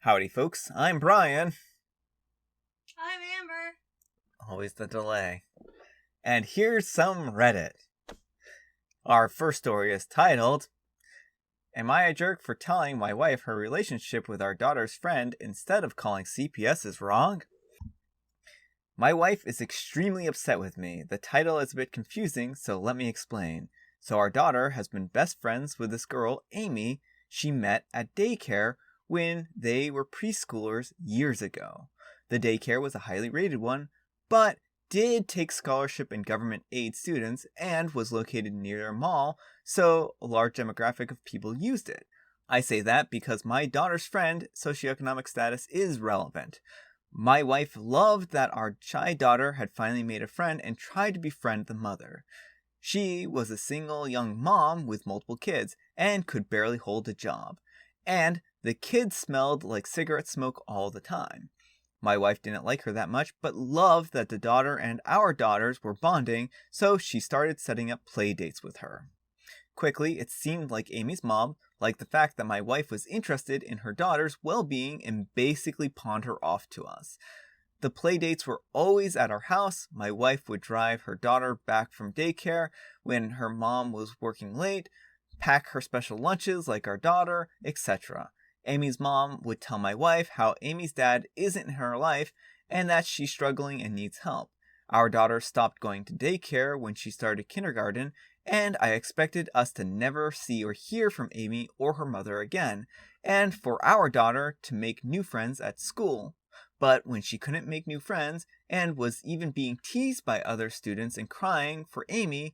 Howdy, folks. I'm Brian. I'm Amber. Always the delay. And here's some Reddit. Our first story is titled, Am I a jerk for telling my wife her relationship with our daughter's friend instead of calling CPS is wrong? My wife is extremely upset with me. The title is a bit confusing, so let me explain. So our daughter has been best friends with this girl, Amy, she met at daycare when they were preschoolers years ago. The daycare was a highly rated one, but did take scholarship and government aid students and was located near a mall, so a large demographic of people used it. I say that because my daughter's friend socioeconomic status is relevant. My wife loved that our shy daughter had finally made a friend and tried to befriend the mother. She was a single young mom with multiple kids and could barely hold a job. And the kids smelled like cigarette smoke all the time. My wife didn't like her that much, but loved that the daughter and our daughters were bonding, so she started setting up play dates with her. Quickly, it seemed like Amy's mom liked the fact that my wife was interested in her daughter's well-being and basically pawned her off to us. The play dates were always at our house. My wife would drive her daughter back from daycare when her mom was working late, pack her special lunches like our daughter, etc. Amy's mom would tell my wife how Amy's dad isn't in her life and that she's struggling and needs help. Our daughter stopped going to daycare when she started kindergarten, and I expected us to never see or hear from Amy or her mother again, and for our daughter to make new friends at school. But when she couldn't make new friends, and was even being teased by other students and crying for Amy,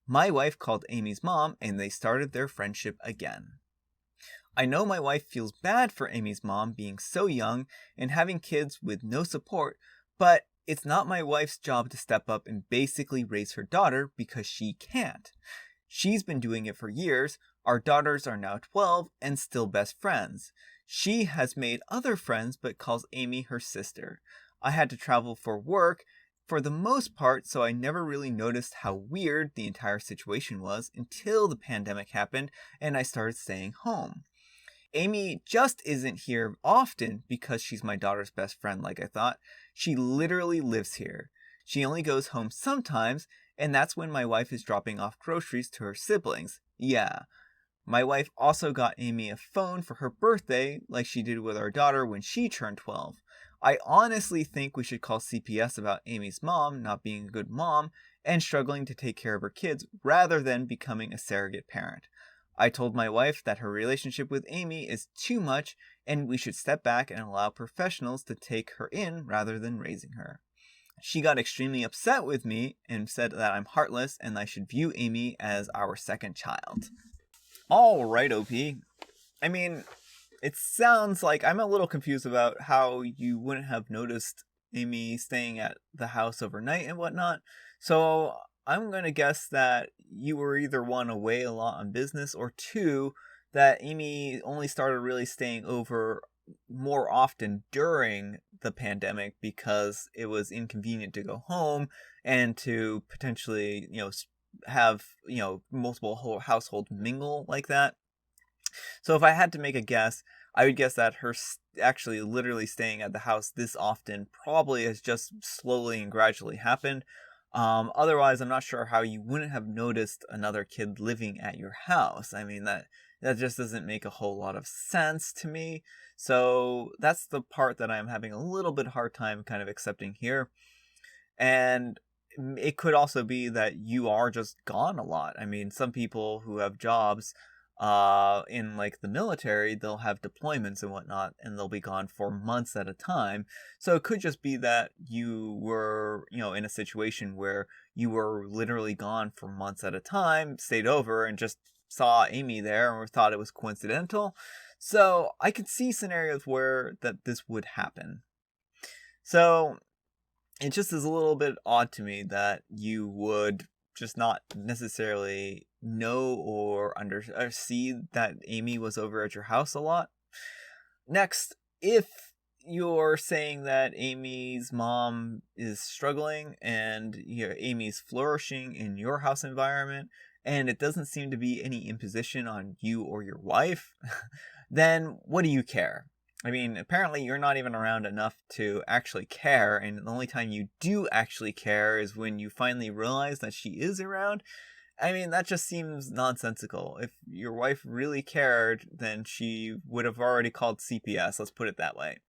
my wife called Amy's mom and they started their friendship again. I know my wife feels bad for Amy's mom being so young and having kids with no support, but it's not my wife's job to step up and basically raise her daughter because she can't. She's been doing it for years. Our daughters are now 12 and still best friends. She has made other friends but calls Amy her sister. I had to travel for work for the most part, so I never really noticed how weird the entire situation was until the pandemic happened and I started staying home. Amy just isn't here often because she's my daughter's best friend, like I thought. She literally lives here. She only goes home sometimes, and that's when my wife is dropping off groceries to her siblings. Yeah. My wife also got Amy a phone for her birthday, like she did with our daughter when she turned 12. I honestly think we should call CPS about Amy's mom not being a good mom and struggling to take care of her kids rather than becoming a surrogate parent. I told my wife that her relationship with Amy is too much and we should step back and allow professionals to take her in rather than raising her. She got extremely upset with me and said that I'm heartless and I should view Amy as our second child. Alright, OP. I mean, it sounds like I'm a little confused about how you wouldn't have noticed Amy staying at the house overnight and whatnot. So I'm going to guess that you were either one, away a lot on business, or two, that Amy only started really staying over more often during the pandemic because it was inconvenient to go home and to potentially, have, multiple whole household mingle like that. So if I had to make a guess, I would guess that her actually literally staying at the house this often probably has just slowly and gradually happened. Otherwise, I'm not sure how you wouldn't have noticed another kid living at your house. I mean, that just doesn't make a whole lot of sense to me. So that's the part that I'm having a little bit hard time kind of accepting here. And it could also be that you are just gone a lot. I mean, some people who have jobs in like the military, they'll have deployments and whatnot, and they'll be gone for months at a time. So it could just be that you were, in a situation where you were literally gone for months at a time, stayed over, and just saw Amy there and thought it was coincidental. So I could see scenarios where that this would happen. So it just is a little bit odd to me that you would just not necessarily know or see that Amy was over at your house a lot. Next, if you're saying that Amy's mom is struggling and Amy's flourishing in your house environment, and it doesn't seem to be any imposition on you or your wife, then what do you care? I mean, apparently you're not even around enough to actually care, and the only time you do actually care is when you finally realize that she is around. I mean, that just seems nonsensical. If your wife really cared, then she would have already called CPS, let's put it that way.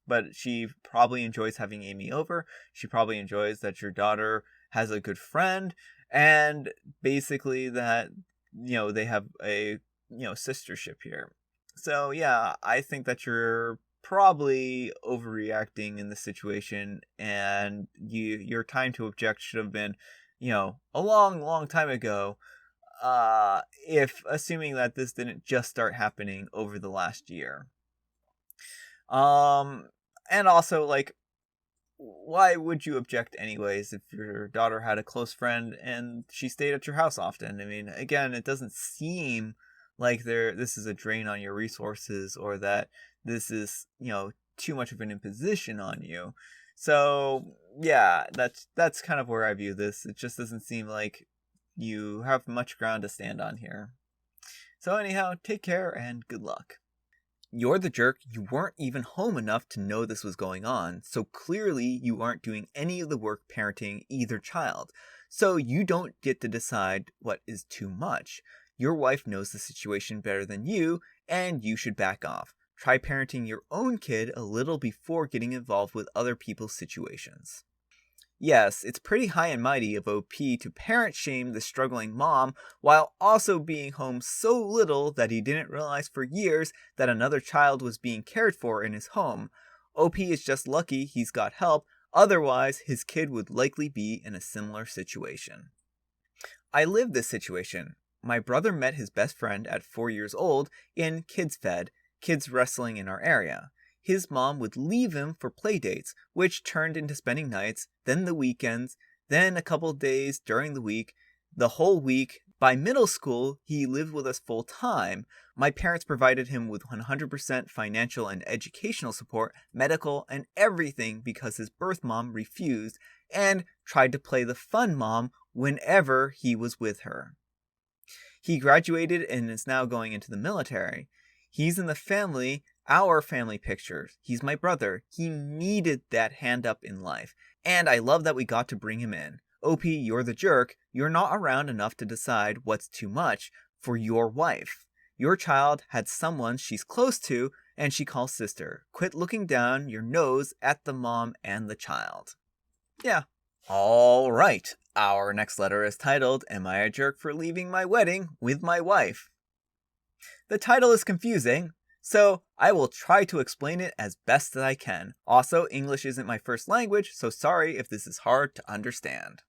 But she probably enjoys having Amy over. She probably enjoys that your daughter has a good friend, and basically that, they have a, sistership here. So, yeah, I think that you're probably overreacting in the situation, and your time to object should have been, a long, long time ago. If assuming that this didn't just start happening over the last year. Um, and also, like, why would you object anyways if your daughter had a close friend and she stayed at your house often? I mean, again, it doesn't seem like this is a drain on your resources, or that this is, too much of an imposition on you. So, yeah, that's kind of where I view this. It just doesn't seem like you have much ground to stand on here. So anyhow, take care and good luck. You're the jerk. You weren't even home enough to know this was going on, so clearly you aren't doing any of the work parenting either child. So you don't get to decide what is too much. Your wife knows the situation better than you, and you should back off. Try parenting your own kid a little before getting involved with other people's situations. Yes, it's pretty high and mighty of OP to parent shame the struggling mom while also being home so little that he didn't realize for years that another child was being cared for in his home. OP is just lucky he's got help, otherwise his kid would likely be in a similar situation. I lived this situation. My brother met his best friend at 4 years old in Kids Fed, kids wrestling in our area. His mom would leave him for play dates, which turned into spending nights, then the weekends, then a couple days during the week, the whole week. By middle school, he lived with us full time. My parents provided him with 100% financial and educational support, medical, and everything because his birth mom refused and tried to play the fun mom whenever he was with her. He graduated and is now going into the military. He's in our family pictures. He's my brother. He needed that hand up in life. And I love that we got to bring him in. OP, you're the jerk. You're not around enough to decide what's too much for your wife. Your child had someone she's close to, and she calls sister. Quit looking down your nose at the mom and the child. Yeah. All right. Our next letter is titled, Am I a Jerk for Leaving My Wedding with My Wife? The title is confusing, so I will try to explain it as best that I can. Also, English isn't my first language, so sorry if this is hard to understand.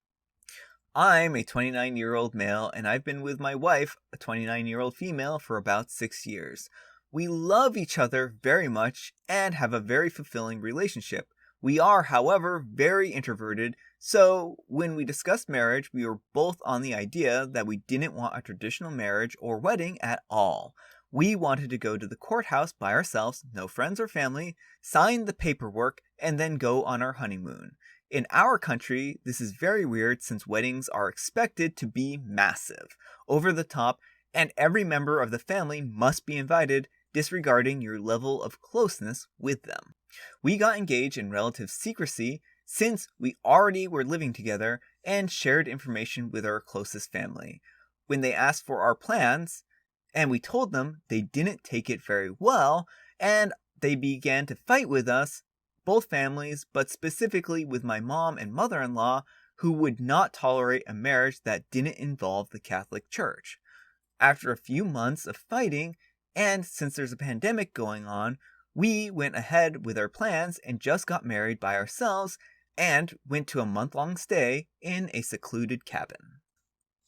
I'm a 29-year-old male, and I've been with my wife, a 29-year-old female, for about 6 years. We love each other very much and have a very fulfilling relationship. We are, however, very introverted, so when we discussed marriage, we were both on the idea that we didn't want a traditional marriage or wedding at all. We wanted to go to the courthouse by ourselves, no friends or family, sign the paperwork, and then go on our honeymoon. In our country, this is very weird since weddings are expected to be massive, over the top, and every member of the family must be invited, disregarding your level of closeness with them. We got engaged in relative secrecy since we already were living together and shared information with our closest family. When they asked for our plans, and we told them, they didn't take it very well, and they began to fight with us, both families, but specifically with my mom and mother-in-law, who would not tolerate a marriage that didn't involve the Catholic Church. After a few months of fighting, and since there's a pandemic going on, we went ahead with our plans and just got married by ourselves and went to a month-long stay in a secluded cabin.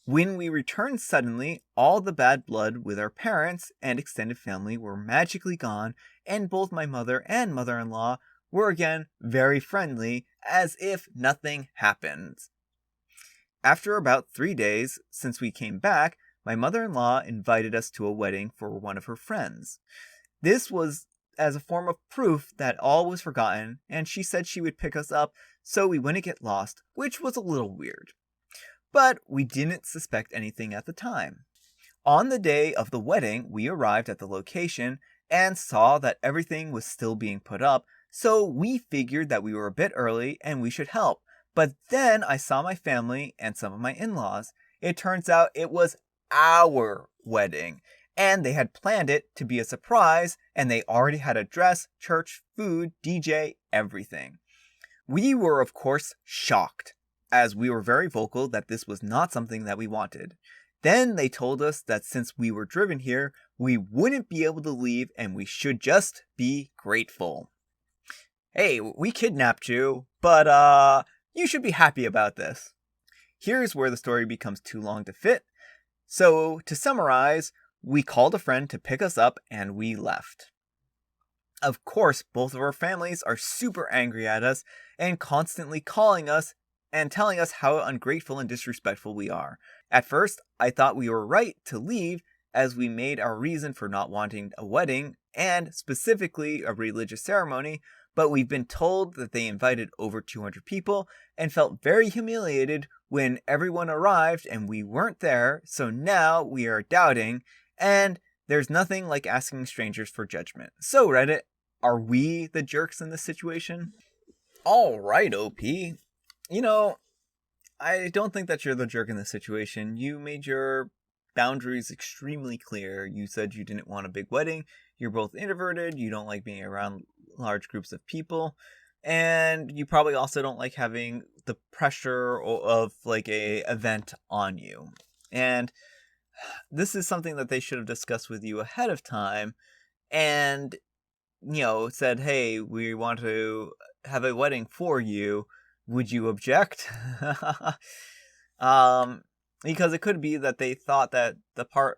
When we returned suddenly, all the bad blood with our parents and extended family were magically gone, and both my mother and mother-in-law were again very friendly, as if nothing happened. After about 3 days since we came back, my mother-in-law invited us to a wedding for one of her friends. This was as a form of proof that all was forgotten, and she said she would pick us up so we wouldn't get lost, which was a little weird. But we didn't suspect anything at the time. On the day of the wedding, we arrived at the location, and saw that everything was still being put up, so we figured that we were a bit early and we should help. But then I saw my family and some of my in-laws. It turns out it was our wedding, and they had planned it to be a surprise, and they already had a dress, church, food, DJ, everything. We were, of course, shocked, as we were very vocal that this was not something that we wanted. Then they told us that since we were driven here, we wouldn't be able to leave and we should just be grateful. Hey, we kidnapped you, but you should be happy about this. Here's where the story becomes too long to fit. So, to summarize, we called a friend to pick us up and we left. Of course, both of our families are super angry at us and constantly calling us and telling us how ungrateful and disrespectful we are. At first, I thought we were right to leave as we made our reason for not wanting a wedding and specifically a religious ceremony, but we've been told that they invited over 200 people and felt very humiliated when everyone arrived and we weren't there, so now we are doubting, and there's nothing like asking strangers for judgment. So Reddit, are we the jerks in this situation? Alright, OP. I don't think that you're the jerk in this situation. You made your boundaries extremely clear. You said you didn't want a big wedding. You're both introverted. You don't like being around large groups of people. And you probably also don't like having the pressure of like a event on you. And this is something that they should have discussed with you ahead of time and, said, hey, we want to have a wedding for you. Would you object? Because it could be that they thought that the part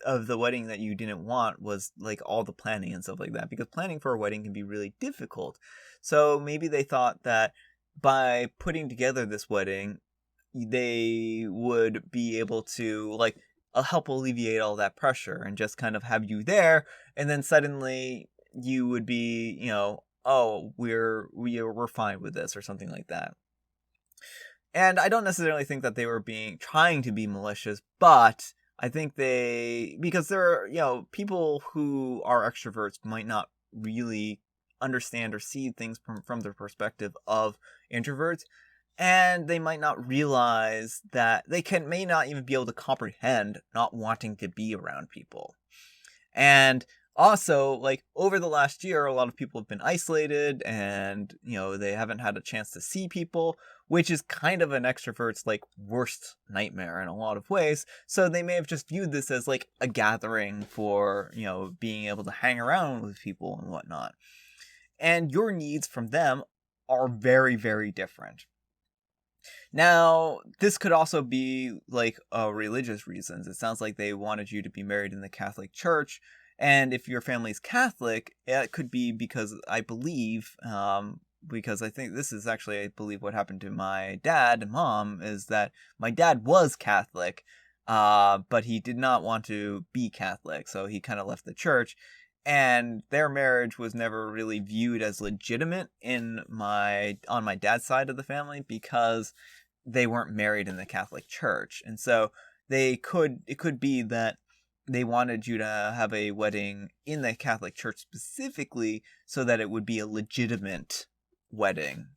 of the wedding that you didn't want was like all the planning and stuff like that, because planning for a wedding can be really difficult. So maybe they thought that by putting together this wedding, they would be able to help alleviate all that pressure and just kind of have you there, and then suddenly you would be, oh, we're fine with this or something like that. And I don't necessarily think that they were trying to be malicious, but I think because there are, people who are extroverts might not really understand or see things from the perspective of introverts, and they might not realize that may not even be able to comprehend not wanting to be around people. And also, over the last year, a lot of people have been isolated and, they haven't had a chance to see people, which is kind of an extrovert's, worst nightmare in a lot of ways. So they may have just viewed this as, a gathering for, being able to hang around with people and whatnot. And your needs from them are very, very different. Now, this could also be, religious reasons. It sounds like they wanted you to be married in the Catholic Church. And if your family's Catholic, it could be because I believe, because I think this is actually, I believe, what happened to my dad and mom, is that my dad was Catholic, but he did not want to be Catholic, so he kind of left the church, and their marriage was never really viewed as legitimate on my dad's side of the family because they weren't married in the Catholic Church, and so it could be that they wanted you to have a wedding in the Catholic Church specifically so that it would be a legitimate wedding.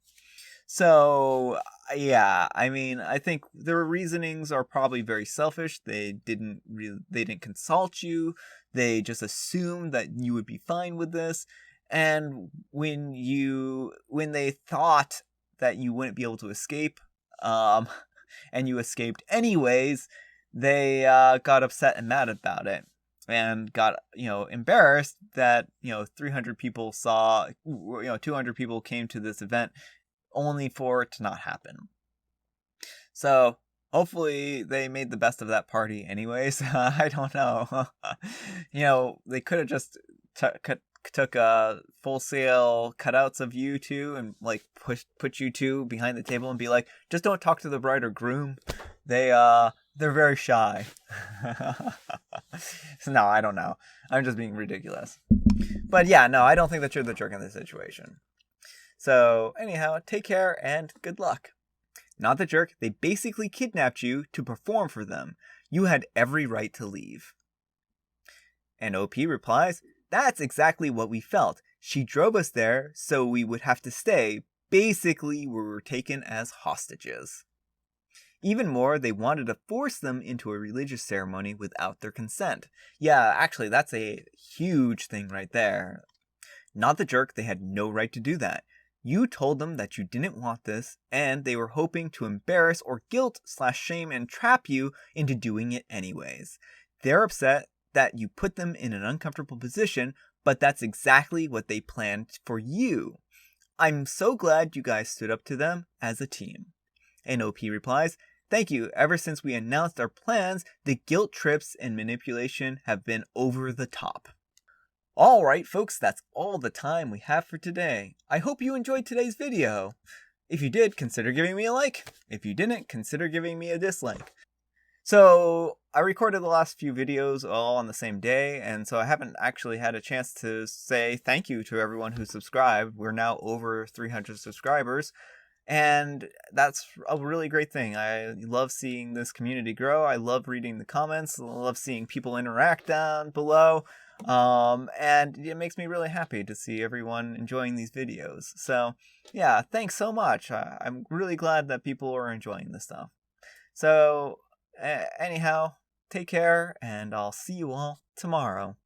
So, yeah, I mean, I think their reasonings are probably very selfish. They didn't consult you. They just assumed that you would be fine with this. And when they thought that you wouldn't be able to escape, and you escaped anyways, they got upset and mad about it and got, embarrassed that, 300 people 200 people came to this event only for it to not happen. So hopefully they made the best of that party anyways. I don't know. They could have just took full sale cutouts of you two and put you two behind the table and be like, just don't talk to the bride or groom. They're very shy. So no, I don't know. I'm just being ridiculous. But yeah, no, I don't think that you're the jerk in this situation. So anyhow, take care and good luck. Not the jerk, they basically kidnapped you to perform for them. You had every right to leave. And OP replies, That's exactly what we felt. She drove us there so we would have to stay. Basically, we were taken as hostages. Even more, they wanted to force them into a religious ceremony without their consent. Yeah, actually, that's a huge thing right there. Not the jerk, they had no right to do that. You told them that you didn't want this, and they were hoping to embarrass or guilt/shame and trap you into doing it anyways. They're upset that you put them in an uncomfortable position, but that's exactly what they planned for you. I'm so glad you guys stood up to them as a team. And OP replies, "Thank you. Ever since we announced our plans, the guilt trips and manipulation have been over the top." Alright folks, that's all the time we have for today. I hope you enjoyed today's video. If you did, consider giving me a like. If you didn't, consider giving me a dislike. So, I recorded the last few videos all on the same day, and so I haven't actually had a chance to say thank you to everyone who subscribed. We're now over 300 subscribers, and that's a really great thing. I love seeing this community grow. I love reading the comments. I love seeing people interact down below. And it makes me really happy to see everyone enjoying these videos. So, yeah, thanks so much. I'm really glad that people are enjoying this stuff. So, anyhow, take care, and I'll see you all tomorrow.